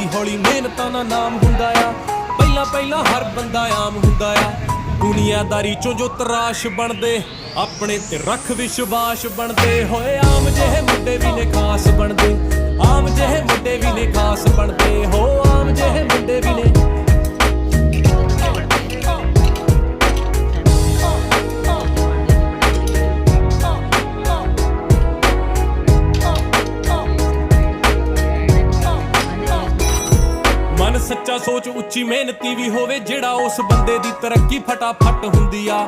ਹੌਲੀ ਹੌਲੀ ਮਿਹਨਤਾਂ ਦਾ ਨਾਮ ਹੁੰਦਾ ਆ। ਪਹਿਲਾਂ ਪਹਿਲਾਂ ਹਰ ਬੰਦਾ ਆਮ ਹੁੰਦਾ ਆ। ਦੁਨੀਆਦਾਰੀ ਚੋਂ ਜੋ ਤਰਾਸ਼ ਬਣਦੇ ਆਪਣੇ ਤੇ ਰੱਖ ਵਿਸ਼ਵਾਸ ਬਣਦੇ ਹੋਏ। ਆਮ ਜਿਹੇ ਮੁੰਡੇ ਵੀ ਨੇ ਖਾਸ ਬਣਦੇ, ਆਮ ਜਿਹੇ ਮੁੰਡੇ ਵੀ ਨੇ ਖਾਸ ਬਣਦੇ ਹੋ। ਆਮ ਜਿਹੇ ਮੁੰਡੇ ਵੀ ਨੇ। ਮਨ ਸੱਚਾ ਸੋਚ ਉੱਚੀ ਮਿਹਨਤੀ ਵੀ ਹੋਵੇ, ਜਿਹੜਾ ਉਸ ਬੰਦੇ ਦੀ ਤਰੱਕੀ ਫਟਾਫਟ ਹੁੰਦੀ ਆ।